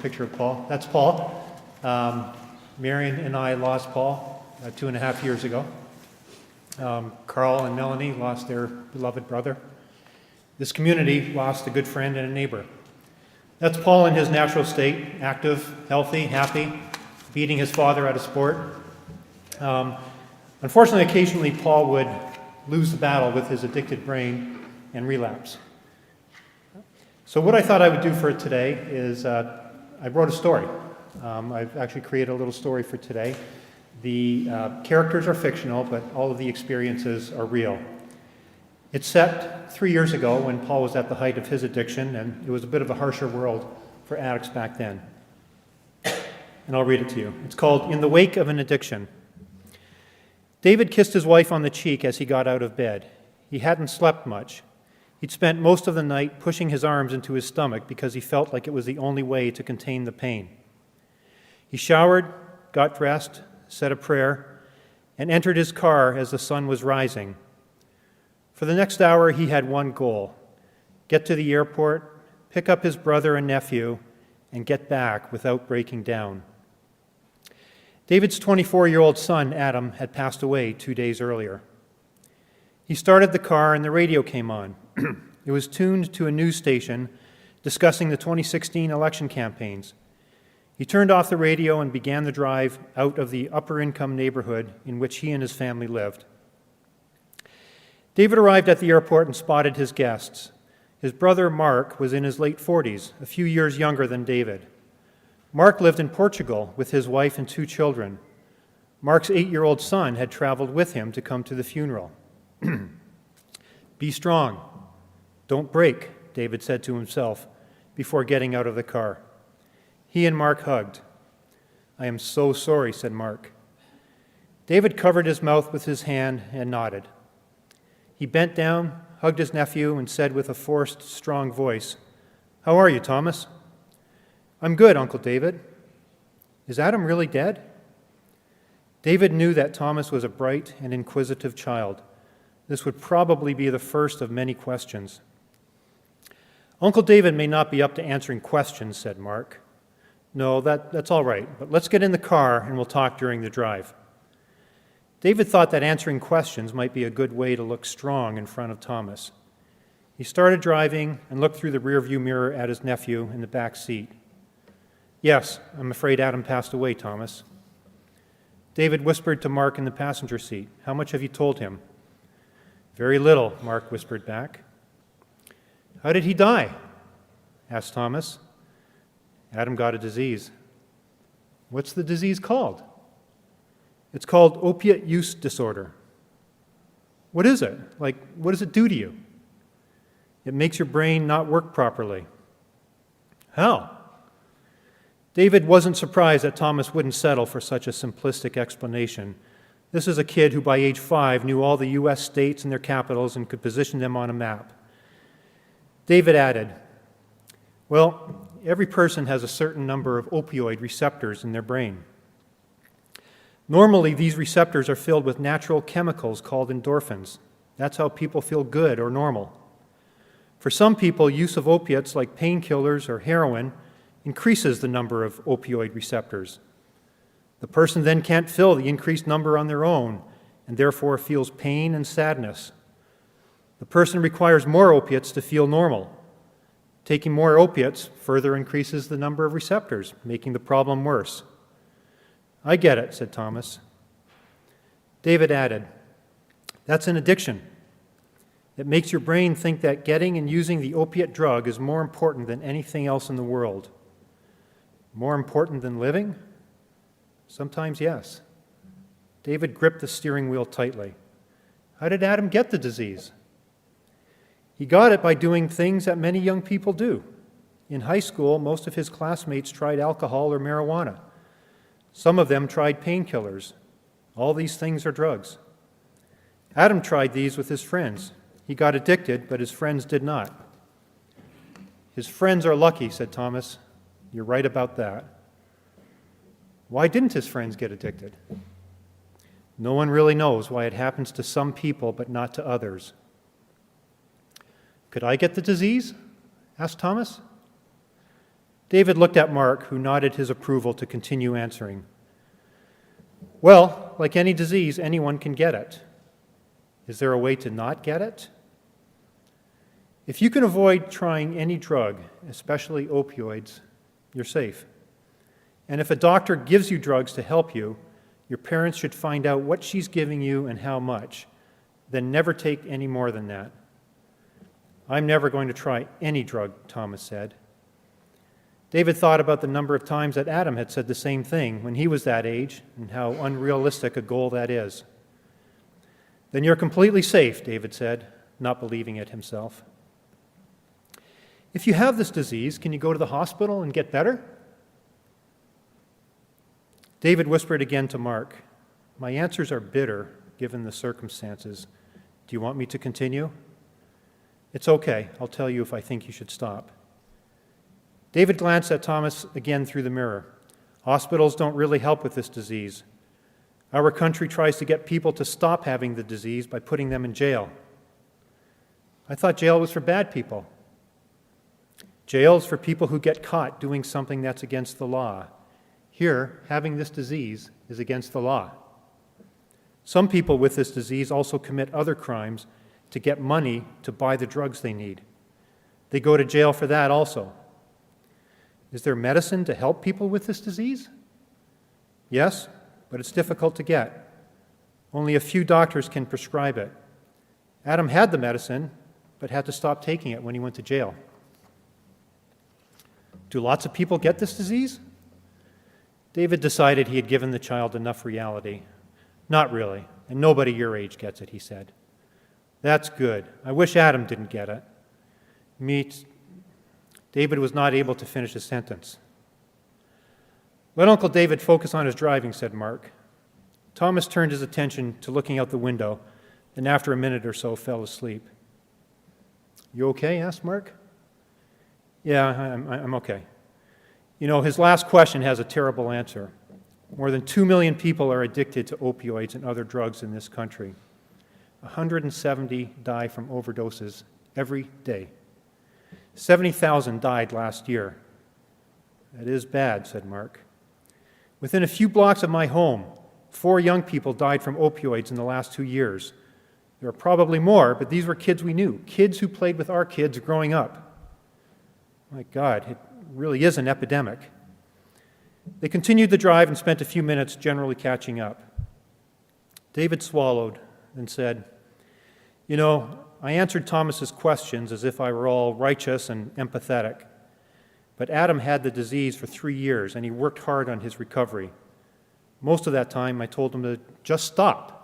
picture of Paul. That's Paul. Marion and I lost Paul 2.5 years ago. Carl and Melanie lost their beloved brother. This community lost a good friend and a neighbor. That's Paul in his natural state, active, healthy, happy, beating his father at a sport. Unfortunately, occasionally Paul would lose the battle with his addicted brain and relapse. So what I thought I would do for today is I wrote a story. I've actually created a little story for today. The characters are fictional, but all of the experiences are real. It's set 3 years ago when Paul was at the height of his addiction, and it was a bit of a harsher world for addicts back then. And I'll read it to you. It's called In the Wake of an Addiction. David kissed his wife on the cheek as he got out of bed. He hadn't slept much. He'd spent most of the night pushing his arms into his stomach because he felt like it was the only way to contain the pain. He showered, got dressed, said a prayer, and entered his car as the sun was rising. For the next hour, he had one goal: get to the airport, pick up his brother and nephew, and get back without breaking down. David's 24-year-old son, Adam, had passed away 2 days earlier. He started the car and the radio came on. It was tuned to a news station discussing the 2016 election campaigns. He turned off the radio and began the drive out of the upper-income neighborhood in which he and his family lived. David arrived at the airport and spotted his guests. His brother, Mark, was in his late 40s, a few years younger than David. Mark lived in Portugal with his wife and 2 children. Mark's 8-year-old son had traveled with him to come to the funeral. Be strong. Don't break, David said to himself before getting out of the car. He and Mark hugged. I am so sorry, said Mark. David covered his mouth with his hand and nodded. He bent down, hugged his nephew, and said with a forced, strong voice, How are you, Thomas? I'm good, Uncle David. Is Adam really dead? David knew that Thomas was a bright and inquisitive child. This would probably be the first of many questions. Uncle David may not be up to answering questions, said Mark. No, that's all right, but let's get in the car and we'll talk during the drive. David thought that answering questions might be a good way to look strong in front of Thomas. He started driving and looked through the rearview mirror at his nephew in the back seat. Yes, I'm afraid Adam passed away, Thomas. David whispered to Mark in the passenger seat. How much have you told him? Very little, Mark whispered back. How did he die? Asked Thomas. Adam got a disease. What's the disease called? It's called opiate use disorder. What is it? What does it do to you? It makes your brain not work properly. How? David wasn't surprised that Thomas wouldn't settle for such a simplistic explanation. This is a kid who by age 5 knew all the U.S. states and their capitals and could position them on a map. David added, well, every person has a certain number of opioid receptors in their brain. Normally, these receptors are filled with natural chemicals called endorphins. That's how people feel good or normal. For some people, use of opiates like painkillers or heroin increases the number of opioid receptors. The person then can't fill the increased number on their own and therefore feels pain and sadness. The person requires more opiates to feel normal. Taking more opiates further increases the number of receptors, making the problem worse. I get it, said Thomas. David added, that's an addiction. It makes your brain think that getting and using the opiate drug is more important than anything else in the world. More important than living? Sometimes, yes. David gripped the steering wheel tightly. How did Adam get the disease? He got it by doing things that many young people do. In high school, most of his classmates tried alcohol or marijuana. Some of them tried painkillers. All these things are drugs. Adam tried these with his friends. He got addicted, but his friends did not. His friends are lucky, said Thomas. You're right about that. Why didn't his friends get addicted? No one really knows why it happens to some people but not to others. Could I get the disease? Asked Thomas. David looked at Mark, who nodded his approval to continue answering. Well, like any disease, anyone can get it. Is there a way to not get it? If you can avoid trying any drug, especially opioids, you're safe. And if a doctor gives you drugs to help you, your parents should find out what she's giving you and how much, then never take any more than that. I'm never going to try any drug, Thomas said. David thought about the number of times that Adam had said the same thing when he was that age and how unrealistic a goal that is. Then you're completely safe, David said, not believing it himself. If you have this disease, can you go to the hospital and get better? David whispered again to Mark, my answers are bitter given the circumstances. Do you want me to continue? It's okay. I'll tell you if I think you should stop. David glanced at Thomas again through the mirror. Hospitals don't really help with this disease. Our country tries to get people to stop having the disease by putting them in jail. I thought jail was for bad people. Jail is for people who get caught doing something that's against the law. Here, having this disease is against the law. Some people with this disease also commit other crimes to get money to buy the drugs they need. They go to jail for that also. Is there medicine to help people with this disease? Yes, but it's difficult to get. Only a few doctors can prescribe it. Adam had the medicine, but had to stop taking it when he went to jail. Do lots of people get this disease? David decided he had given the child enough reality. Not really, and nobody your age gets it, he said. That's good. I wish Adam didn't get it. David was not able to finish his sentence. Let Uncle David focus on his driving, said Mark. Thomas turned his attention to looking out the window, and after a minute or so fell asleep. You okay? Asked Mark. Yeah, I'm okay. You know, his last question has a terrible answer. More than 2 million people are addicted to opioids and other drugs in this country. 170 die from overdoses every day. 70,000 died last year. That is bad, said Mark. Within a few blocks of my home, 4 young people died from opioids in the last 2 years. There are probably more, but these were kids we knew, kids who played with our kids growing up. My God, it really is an epidemic. They continued the drive and spent a few minutes generally catching up. David swallowed and said, You know, I answered Thomas's questions as if I were all righteous and empathetic. But Adam had the disease for 3 years, and he worked hard on his recovery. Most of that time, I told him to just stop.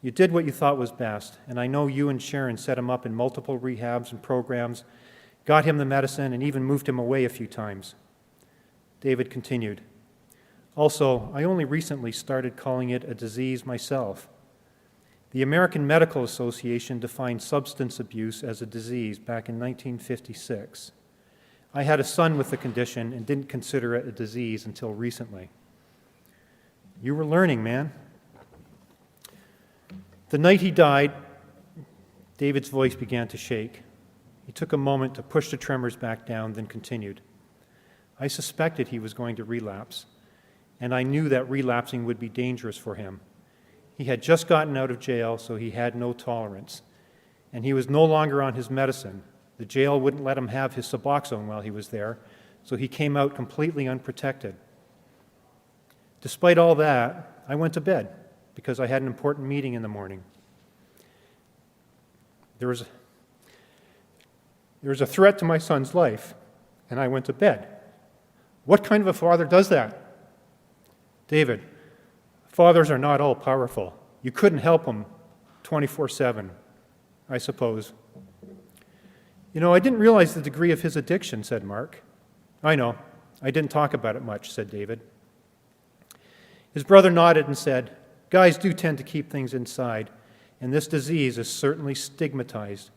You did what you thought was best, and I know you and Sharon set him up in multiple rehabs and programs, got him the medicine, and even moved him away a few times. David continued, Also, I only recently started calling it a disease myself. The American Medical Association defined substance abuse as a disease back in 1956. I had a son with the condition and didn't consider it a disease until recently. You were learning, man. The night he died, David's voice began to shake. He took a moment to push the tremors back down, then continued. I suspected he was going to relapse, and I knew that relapsing would be dangerous for him. He had just gotten out of jail, so he had no tolerance, and he was no longer on his medicine. The jail wouldn't let him have his Suboxone while he was there, so he came out completely unprotected. Despite all that, I went to bed because I had an important meeting in the morning. There was a threat to my son's life, and I went to bed. What kind of a father does that? David, fathers are not all powerful. You couldn't help them 24/7, I suppose. You know, I didn't realize the degree of his addiction, said Mark. I know. I didn't talk about it much, said David. His brother nodded and said, Guys do tend to keep things inside, and this disease is certainly stigmatized.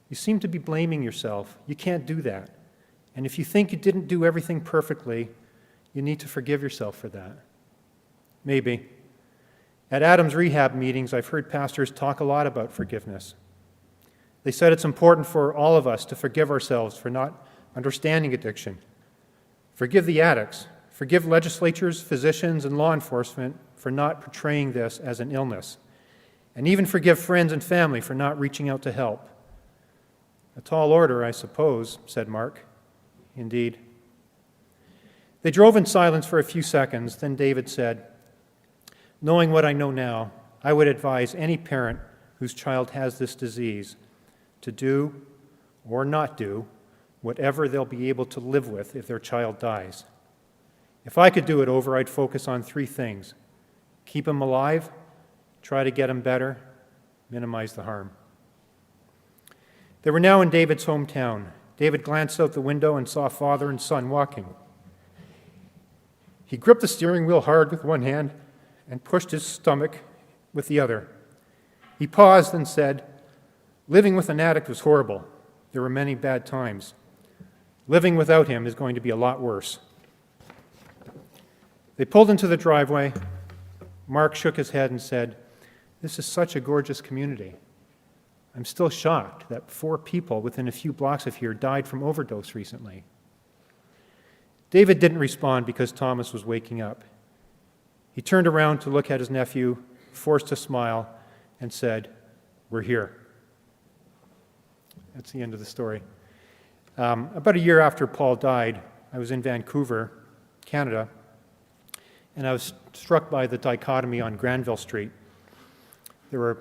You seem to be blaming yourself. You can't do that. And if you think you didn't do everything perfectly, you need to forgive yourself for that. Maybe. At Adam's rehab meetings, I've heard pastors talk a lot about forgiveness. They said it's important for all of us to forgive ourselves for not understanding addiction. Forgive the addicts. Forgive legislatures, physicians, and law enforcement for not portraying this as an illness. And even forgive friends and family for not reaching out to help. A tall order, I suppose, said Mark. Indeed. They drove in silence for a few seconds. Then David said, "Knowing what I know now, I would advise any parent whose child has this disease to do or not do whatever they'll be able to live with if their child dies. If I could do it over, I'd focus on 3 things. Keep him alive, try to get him better, minimize the harm." They were now in David's hometown. David glanced out the window and saw father and son walking. He gripped the steering wheel hard with one hand and pushed his stomach with the other. He paused and said, "Living with an addict was horrible. There were many bad times. Living without him is going to be a lot worse." They pulled into the driveway. Mark shook his head and said, "This is such a gorgeous community. I'm still shocked that 4 people within a few blocks of here died from overdose recently." David didn't respond because Thomas was waking up. He turned around to look at his nephew, forced a smile, and said, "We're here." That's the end of the story. About a year after Paul died, I was in Vancouver, Canada, and I was struck by the dichotomy on Granville Street. There were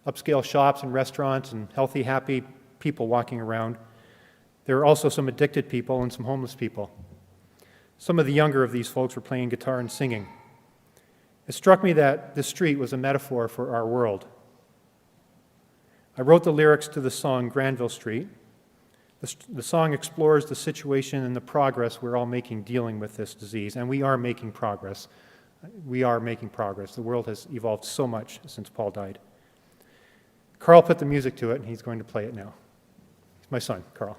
upscale shops and restaurants and healthy, happy people walking around. There were also some addicted people and some homeless people. Some of the younger of these folks were playing guitar and singing. It struck me that this street was a metaphor for our world. I wrote the lyrics to the song Granville Street. The song explores the situation and the progress we're all making dealing with this disease, and we are making progress. We are making progress. The world has evolved so much since Paul died. Carl put the music to it, and he's going to play it now. He's my son, Carl.